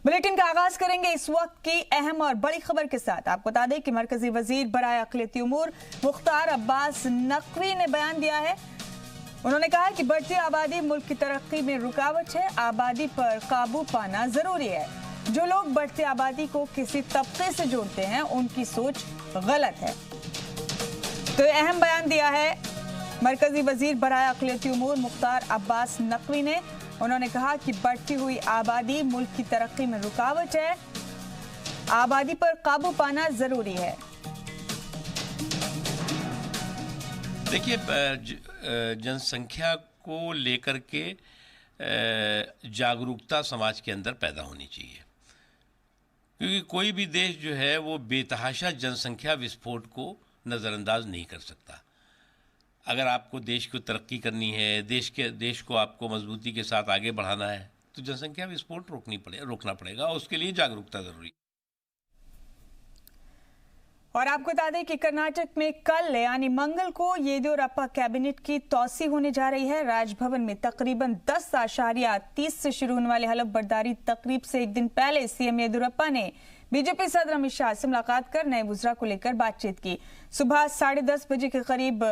Bulletin का आगाज करेंगे इस वक्त की अहम और बड़ी खबर के साथ। आपको बता दें कि मरकजी वजीर बराए अक़लियती उमूर मुख्तार अब्बास नकवी ने बयान दिया है। उन्होंने कहा कि बढ़ती आबादी मुल्क की तरक्की में रुकावट है, आबादी पर काबू पाना जरूरी है। जो लोग बढ़ती आबादी को किसी तबके से जोड़ते हैं उनकी सोच गलत है। तो ये अहम बयान दिया है मरकजी वजीर बराए अक़लियती उमूर मुख्तार अब्बास नकवी ने। उन्होंने कहा कि बढ़ती हुई आबादी मुल्क की तरक्की में रुकावट है, आबादी पर काबू पाना जरूरी है। देखिए, जनसंख्या को लेकर के जागरूकता समाज के अंदर पैदा होनी चाहिए, क्योंकि कोई भी देश जो है वो बेतहाशा जनसंख्या विस्फोट को नज़रअंदाज नहीं कर सकता। अगर आपको देश को तरक्की करनी है, देश को आपको मजबूती के साथ आगे बढ़ाना है, तो जनसंख्या विस्फोट रोकना पड़ेगा और उसके लिए जागरूकता जरूरी। और आपको बता दें कि कर्नाटक में कल यानी मंगल को येदियुरप्पा कैबिनेट की तौसी होने जा रही है। राजभवन में तकरीबन 10:30 से शुरू होने वाले हलफ बर्दारी तकरीब से एक दिन पहले सीएम येदियुरप्पा ने बीजेपी सदर अमित शाह से मुलाकात कर नए वुज़रा को लेकर बातचीत की। सुबह 10:30 बजे के करीब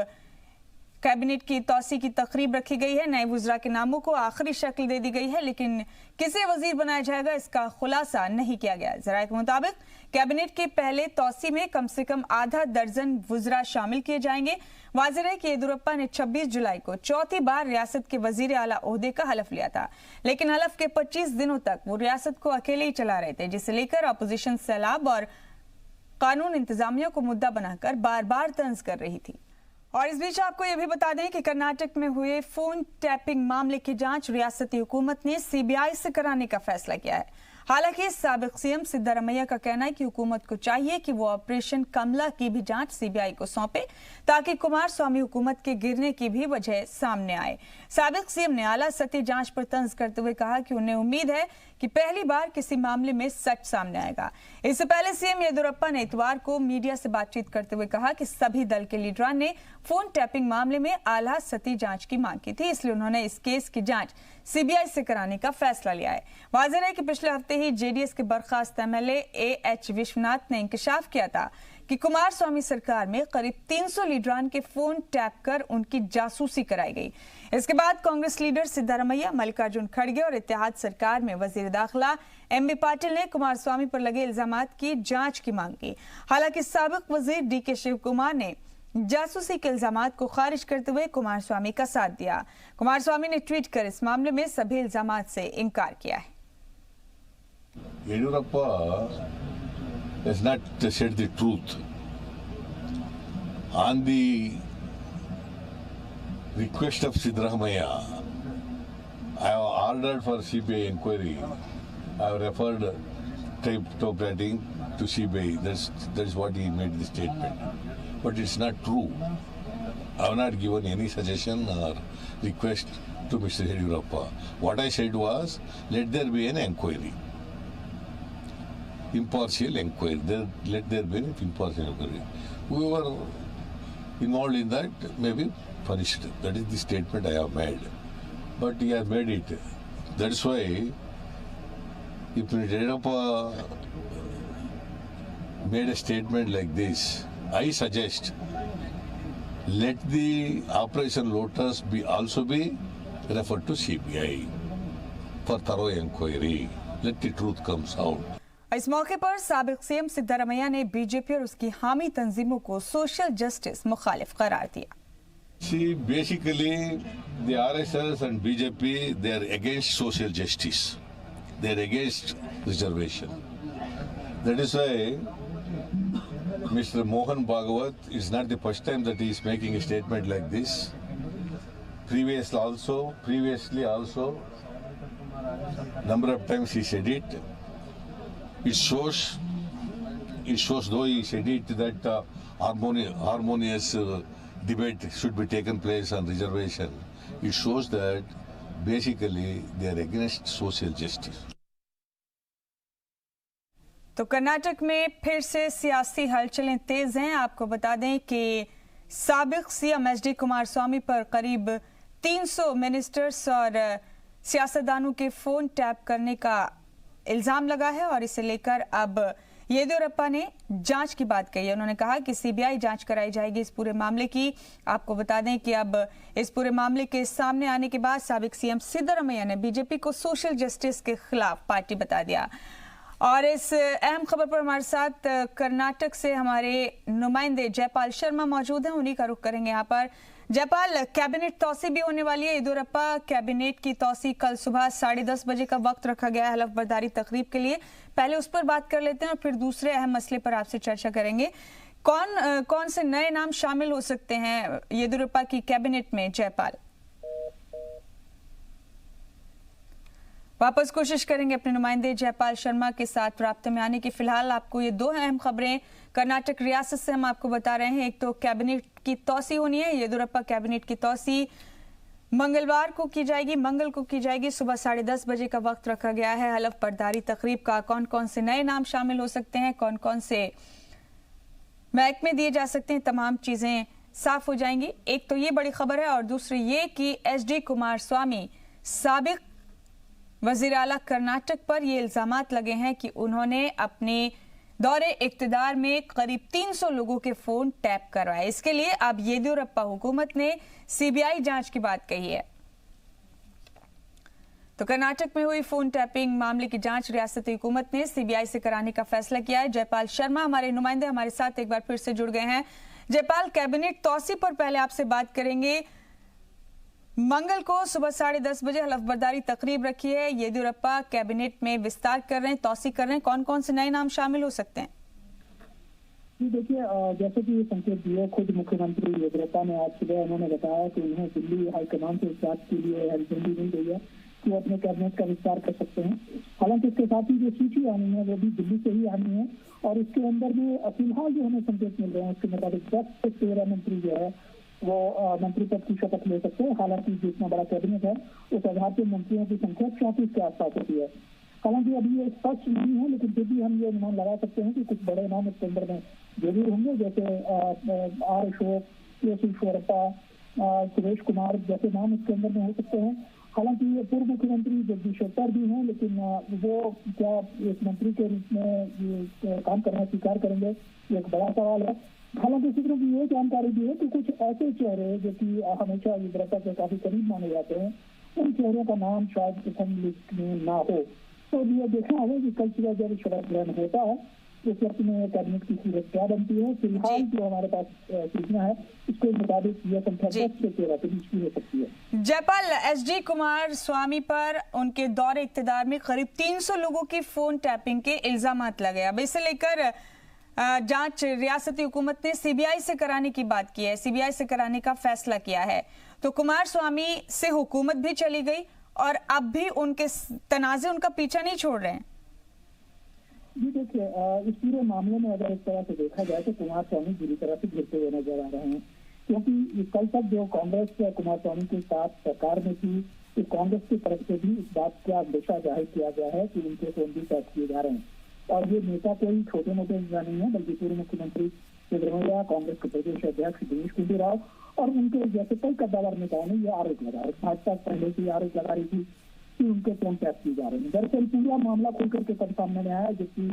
कैबिनेट की तौसी की तकरीब रखी गई है। नए वुज़रा के नामों को आखिरी शक्ल दे दी गई है, लेकिन किसे वजीर बनाया जाएगा इसका खुलासा नहीं किया गया। ज़राए के मुताबिक कैबिनेट के पहले तौसी में कम से कम आधा दर्जन वुज़रा शामिल किए जाएंगे। वाज़ेह है कि येदियुरप्पा ने 26 जुलाई को चौथी बार रियासत के वजीर आला ओहदे का हलफ लिया था, लेकिन हलफ के 25 दिनों तक वो रियासत को अकेले ही चला रहे थे, जिसे लेकर अपोजिशन सैलाब और कानून इंतजामिया को मुद्दा बनाकर बार बार तंज कर रही थी। और इस बीच आपको यह भी बता दें कि कर्नाटक में हुए फोन टैपिंग मामले की जांच रियासती हुकूमत ने सीबीआई से कराने का फैसला किया है। हालांकि साबिक सीएम सिद्धारमैया का कहना है कि हुकूमत को चाहिए कि वो ऑपरेशन कमला की भी जांच सीबीआई को सौंपे, ताकि कुमारस्वामी हुकूमत के गिरने की भी वजह सामने आए। साबिक सीएम ने आला सतही जांच पर तंज करते हुए कहा कि उन्हें उम्मीद है कि पहली बार किसी मामले में सच सामने आएगा। इससे पहले सीएम येदियुरप्पा ने इतवार को मीडिया से बातचीत करते हुए कहा कि सभी दल के लीडरान ने फोन टैपिंग मामले में आला सतही जांच की मांग की थी, इसलिए उन्होंने इस केस की जांच सीबीआई से कराने का फैसला लिया है। वाज़ेह है कि पिछले हफ्ते ही जेडीएस के बर्खास्त एमएलए एएच विश्वनाथ ने इंकशाफ किया था कि कुमारस्वामी सरकार में करीब 300 लीडरान के फोन टैप कर उनकी जासूसी कराई गई। इसके बाद कांग्रेस लीडर सिद्धारमैया, मल्लिकार्जुन खड़गे और इत्तेहाद सरकार में वजीर दाखिला एमबी पाटिल ने कुमारस्वामी पर लगे इल्जामात की जांच की मांग की। हालांकि साबिक वजीर डीके शिव कुमार ने जासूसी के इल्जामात को खारिज करते हुए कुमारस्वामी का साथ दिया। कुमारस्वामी ने ट्वीट कर इस मामले में सभी इल्जामात से इनकार किया है। Yediyurappa has not said the truth. On the request of Siddaramaiah, I have ordered for CBI inquiry. I have referred top rating to CBI. That's what he made the statement. But it's not true. I have not given any suggestion or request to Mr. Yediyurappa. What I said was, let there be an inquiry. Impartial inquiry. Let there be an impartial inquiry. Whoever involved in that may be punished. That is the statement I have made. But he has made it. That's why if Yediyurappa made a statement like this, I suggest let the Operation Lotus be also be referred to CBI for thorough inquiry. Let the truth comes out. इस मौके पर साबिक CM Siddaramaiah ने BJP और उसकी हामी तंजीमों को social justice मुखालिफ करार दिया। See, basically, the RSS and BJP, they are against social justice. They are against reservation. That is why Mr. Mohan Bhagwat is not the first time that he is making a statement like this. Previously also, number of times he said it. It shows though he said it that harmonious debate should be taken place on reservation. It shows that basically they are against social justice. तो कर्नाटक में फिर से सियासी हलचलें तेज हैं। आपको बता दें कि साबिक सीएम एचडी कुमारस्वामी पर करीब 300 मिनिस्टर्स और सियासतदानों के फोन टैप करने का इल्जाम लगा है और इसे लेकर अब येदियुरप्पा ने जांच की बात कही है। उन्होंने कहा कि सीबीआई जांच कराई जाएगी इस पूरे मामले की। आपको बता दें कि अब इस पूरे मामले के सामने आने के बाद साबिक सीएम सिद्धरामैया ने बीजेपी को सोशल जस्टिस के खिलाफ पार्टी बता दिया। और इस अहम खबर पर हमारे साथ कर्नाटक से हमारे नुमाइंदे जयपाल शर्मा मौजूद हैं, उन्हीं का रुख करेंगे यहाँ पर। जयपाल, कैबिनेट तौसी भी होने वाली है। येदियुरप्पा कैबिनेट की तौसी कल सुबह 10:30 बजे का वक्त रखा गया है हलफ बर्दारी तकरीब के लिए। पहले उस पर बात कर लेते हैं और फिर दूसरे अहम मसले पर आपसे चर्चा करेंगे। कौन से नए नाम शामिल हो सकते हैं येदियुरप्पा की कैबिनेट में? जयपाल, वापस कोशिश करेंगे अपने नुमाइंदे जयपाल शर्मा के साथ राब्ते में आने की। फिलहाल आपको ये दो अहम खबरें कर्नाटक रियासत से हम आपको बता रहे हैं। एक तो कैबिनेट की तौसी होनी है, येदियुरप्पा कैबिनेट की तौसी मंगल को की जाएगी। सुबह 10:30 बजे का वक्त रखा गया है हलफ बर्दारी तकरीब का। कौन कौन से नए नाम शामिल हो सकते हैं, कौन कौन से महकमे दिए जा सकते हैं, तमाम चीजें साफ हो जाएंगी। एक तो ये बड़ी खबर है और दूसरी ये कि एचडी कुमारस्वामी साबिक वजीर आला कर्नाटक पर ये इल्जामात लगे हैं कि उन्होंने अपने दौरे इक्तिदार में करीब 300 लोगों के फोन टैप करवाए। इसके लिए अब येदियुरप्पा हुकूमत ने सीबीआई जांच की बात कही है। तो कर्नाटक में हुई फोन टैपिंग मामले की जांच रियासती हुकूमत ने सीबीआई से कराने का फैसला किया है। जयपाल शर्मा हमारे नुमाइंदे हमारे साथ एक बार फिर से जुड़ गए हैं। जयपाल, कैबिनेट तौसी पर पहले आपसे बात करेंगे। मंगल को सुबह 10:30 बजे हलफ बर्दारी तकरीब रखी है। येदियुरप्पा कैबिनेट में विस्तार कर रहे हैं, तौसी कर रहे हैं। कौन कौन से नए नाम शामिल हो सकते हैं? जी देखिए, जैसे कि संकेत दिए खुद मुख्यमंत्री येदियुरप्पा ने आज सुबह उन्होंने बताया कि उन्हें दिल्ली हाईकमान से इस बात के लिए हरी मिल गई है कि वो अपने कैबिनेट का विस्तार कर सकते हैं। हालांकि इसके साथ ही जो सूची आनी है वो भी दिल्ली से ही आनी है और इसके अंदर में फिलहाल जो हमें संकेत मिल रहे हैं उसके मुताबिक 10 से 13 मंत्री जो है वो मंत्री पद की शपथ ले सकते हैं। हालांकि जितना बड़ा कैबिनेट है उस आधार पर मंत्रियों की संख्या 34 के आसपास होती है। हालांकि अभी ये स्पष्ट नहीं है, लेकिन फिर भी हम ये अनुमान लगा सकते हैं कि कुछ बड़े नाम इसके अंदर में जरूर होंगे, जैसे आर अशोक, येदियुरप्पा, सुरेश कुमार जैसे नाम इसके अंदर में हो सकते हैं। हालांकि ये पूर्व मुख्यमंत्री जगदीश शेट्टर भी हैं, लेकिन वो क्या एक मंत्री के रूप में काम करना स्वीकार करेंगे, ये एक बड़ा सवाल है। हालांकि सूत्रों की ये जानकारी भी है कि कुछ ऐसे चेहरे जो कि हमेशा येदियुरप्पा के काफी करीब माने जाते हैं, उन चेहरों का नाम शायद प्रथम लिस्ट में ना हो। तो ये देखना होगा कि कल सुबह जब शपथ ग्रहण होता है उस वक्त में कैबिनेट की सूरत क्या बनती है। फिलहाल जो हमारे पास सूचना है उसके मुताबिक यह संख्या 10 से 13 के बीच की हो सकती है। जयपाल, एचडी कुमारस्वामी पर उनके दौरे इक्तिदार में करीब 300 लोगों की फोन टैपिंग के इल्जामात लगे। अब इसे लेकर जांच रियासती हुकूमत ने सीबीआई से कराने की बात की है, सीबीआई से कराने का फैसला किया है। तो कुमारस्वामी से हुकूमत भी चली गई और अब भी उनके तनाज़े उनका पीछा नहीं छोड़ रहे हैं। जी देखिए, इस पूरे मामले में अगर इस तरह से देखा जाए तो कुमारस्वामी बुरी तरह से गिरते हुए नजर आ रहे हैं, क्योंकि कल तक जो कांग्रेस कुमारस्वामी के साथ सरकार में थी, इस कांग्रेस की तरफ से भी इस बात का अंदेशा जाहिर किया गया है कि उनके फोन भी टैप किए जा रहे हैं। और ये नेता कोई छोटे मोटे नहीं है, बल्कि पूर्व मुख्यमंत्री सिद्धरामैया, कांग्रेस के प्रदेश अध्यक्ष दिनेश गुंडू राव और उनके जैसे कई कद्दावर नेताओं ने यह आरोप लगाया। भाजपा पहले से आरोप लगा रही थी कि उनके फोन टैप किए जा रहे हैं। दरअसल पूरा मामला खुलकर के तब सामने में आया जबकि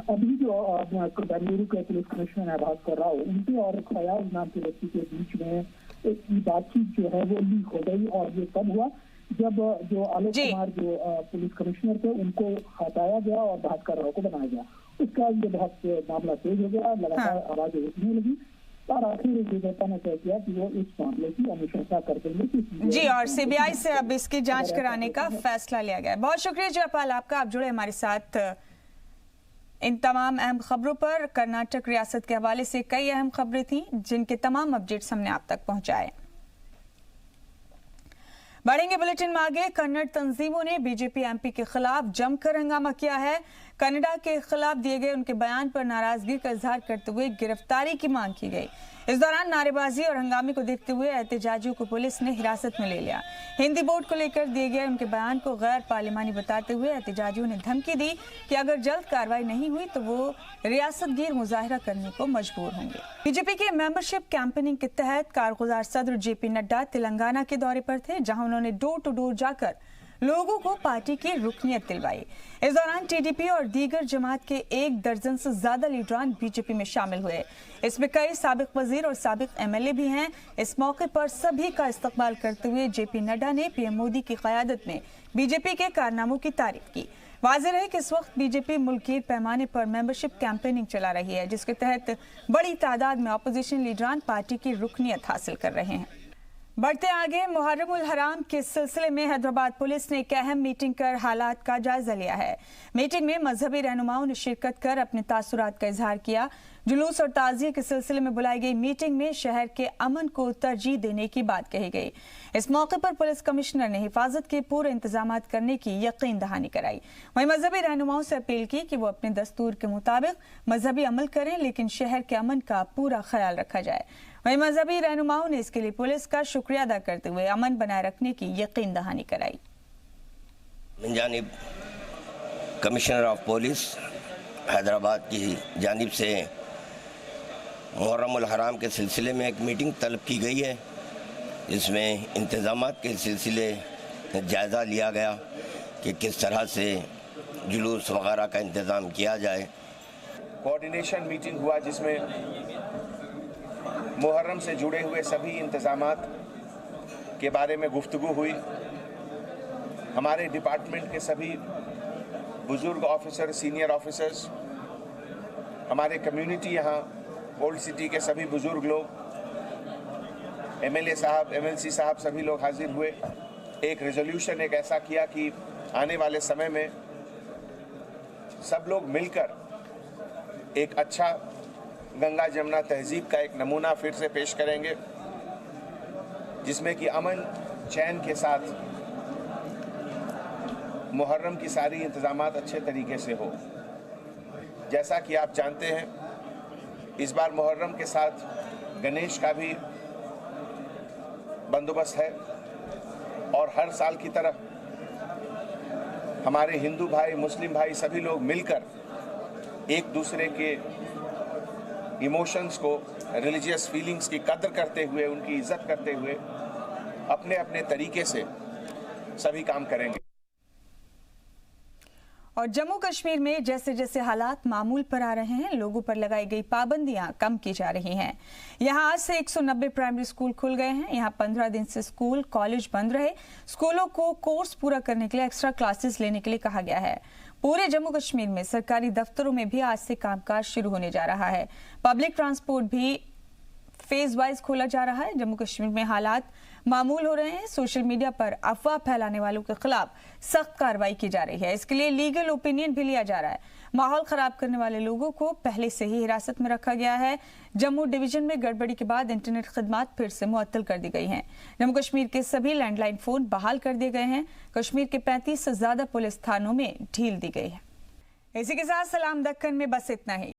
अभी जो बेंगलुरु के पुलिस कमिश्नर है भास्कर राव, उनके और फयाज नाम के व्यक्ति के बीच में एक बातचीत जो है वो लीक हो गई। और ये तब हुआ जब जो आलोक कुमार जो पुलिस कमिश्नर थे उनको हटाया गया और भास्कर राव को बनाया गया। उसके बाद ये बहुत मामला तेज हो गया, लगातार आवाजें उठने लगी और आखिर येदियुरप्पा ने तय किया कि वो इस मामले की अनुशंसा कर देंगे। जी, और सीबीआई से अब इसकी जांच कराने का फैसला लिया गया है। बहुत शुक्रिया जयपाल आपका, आप जुड़े हमारे साथ इन तमाम अहम खबरों पर। कर्नाटक रियासत के हवाले से कई अहम खबरें थी जिनके तमाम अपडेट्स हमने आप तक पहुंचाए। बढ़ेंगे बुलेटिन में आगे। कन्नड़ तंजीमों ने बीजेपी एमपी के खिलाफ जमकर हंगामा किया है। कनाडा के खिलाफ दिए गए उनके बयान पर नाराजगी का इजहार करते हुए गिरफ्तारी की मांग की गई। इस दौरान नारेबाजी और हंगामे को देखते हुए एहतजाजियों को पुलिस ने हिरासत में ले लिया। हिंदी बोर्ड को लेकर दिए गए उनके बयान को गैर पार्लिमानी बताते हुए एहतजाजियों ने धमकी दी कि अगर जल्द कार्रवाई नहीं हुई तो वो रियासत गिर मुजाहरा करने को मजबूर होंगे। बीजेपी के मेंबरशिप कैंपेनिंग के तहत कारगुजार सदर जेपी नड्डा तेलंगाना के दौरे पर थे, जहां उन्होंने डोर टू डोर जाकर लोगों को पार्टी की रुकनियत दिलवाई। इस दौरान टीडीपी और दीगर जमात के 1 दर्जन से ज्यादा लीडरान बीजेपी में शामिल हुए। इसमें कई साबिक वजीर और साबिक एमएलए भी हैं। इस मौके पर सभी का इस्तकबाल करते हुए जेपी नड्डा ने पीएम मोदी की क़यादत में बीजेपी के कारनामों की तारीफ की। वाज़ेह है कि इस वक्त बीजेपी मुल्की पैमाने पर मेंबरशिप कैंपेनिंग चला रही है, जिसके तहत बड़ी तादाद में अपोजिशन लीडरान पार्टी की रुकनियत हासिल कर रहे हैं। बढ़ते आगे, मुहर्रम उल हराम के सिलसिले में हैदराबाद पुलिस ने एक अहम मीटिंग कर हालात का जायजा लिया है। मीटिंग में मजहबी रहनुमाओं ने शिरकत कर अपने तासुरात का इजहार किया। जुलूस और ताज़िये के सिलसिले में बुलाई गई मीटिंग में शहर के अमन को तरजीह देने की बात कही गई। इस मौके पर पुलिस कमिश्नर ने हिफाजत के पूरे इंतजाम करने की यकीन दहानी कराई। वहीं मजहबी रहनुमाओं से अपील की कि वो अपने दस्तूर के मुताबिक मजहबी अमल करें, लेकिन शहर के अमन का पूरा ख्याल रखा जाए। वहीं मजहबी रहनुमाओं ने इसके लिए पुलिस का शुक्रिया अदा करते हुए अमन बनाए रखने की यकीन दहानी कराई। जानिब कमिश्नर ऑफ पुलिस हैदराबाद की जानिब से मुहर्रम उल हराम के सिलसिले में एक मीटिंग तलब की गई है। इसमें इंतज़ामात के सिलसिले जायज़ा लिया गया कि किस तरह से जुलूस वगैरह का इंतज़ाम किया जाए। कोऑर्डिनेशन मीटिंग हुआ जिसमें मुहर्रम से जुड़े हुए सभी इंतज़ामात के बारे में गुफ्तगू हुई। हमारे डिपार्टमेंट के सभी बुज़ुर्ग ऑफिसर, सीनियर ऑफिसर्स, हमारे कम्युनिटी यहाँ ओल्ड सिटी के सभी बुज़ुर्ग लोग, एमएलए साहब, एमएलसी साहब, सभी लोग हाजिर हुए। एक रेजोल्यूशन एक ऐसा किया कि आने वाले समय में सब लोग मिलकर एक अच्छा गंगा जमुना तहजीब का एक नमूना फिर से पेश करेंगे, जिसमें कि अमन चैन के साथ मुहर्रम की सारी इंतज़ामात अच्छे तरीके से हो। जैसा कि आप जानते हैं, इस बार मुहर्रम के साथ गणेश का भी बंदोबस्त है और हर साल की तरह हमारे हिंदू भाई, मुस्लिम भाई सभी लोग मिलकर एक दूसरे के इमोशंस को, रिलीजियस फीलिंग्स की कदर करते हुए, उनकी इज्जत करते हुए अपने अपने तरीके से सभी काम करेंगे। और जम्मू कश्मीर में जैसे जैसे हालात मामूल पर आ रहे हैं, लोगों पर लगाई गई पाबंदियां कम की जा रही हैं। यहां आज से 190 प्राइमरी स्कूल खुल गए हैं। यहां 15 दिन से स्कूल कॉलेज बंद रहे। स्कूलों को कोर्स पूरा करने के लिए एक्स्ट्रा क्लासेस लेने के लिए कहा गया है। पूरे जम्मू कश्मीर में सरकारी दफ्तरों में भी आज से कामकाज शुरू होने जा रहा है। पब्लिक ट्रांसपोर्ट भी फेज वाइज खोला जा रहा है। जम्मू कश्मीर में हालात मामूल हो रहे हैं। सोशल मीडिया पर अफवाह फैलाने वालों के खिलाफ सख्त कार्रवाई की जा रही है। इसके लिए लीगल ओपिनियन भी लिया जा रहा है। माहौल खराब करने वाले लोगों को पहले से ही हिरासत में रखा गया है। जम्मू डिवीजन में गड़बड़ी के बाद इंटरनेट खिदमात फिर से मुअत्तल कर दी गई हैं। जम्मू कश्मीर के सभी लैंडलाइन फोन बहाल कर दिए गए हैं। कश्मीर के 35 से ज्यादा पुलिस थानों में ढील दी गई है। इसी के साथ सलाम दक्कन में बस इतना ही।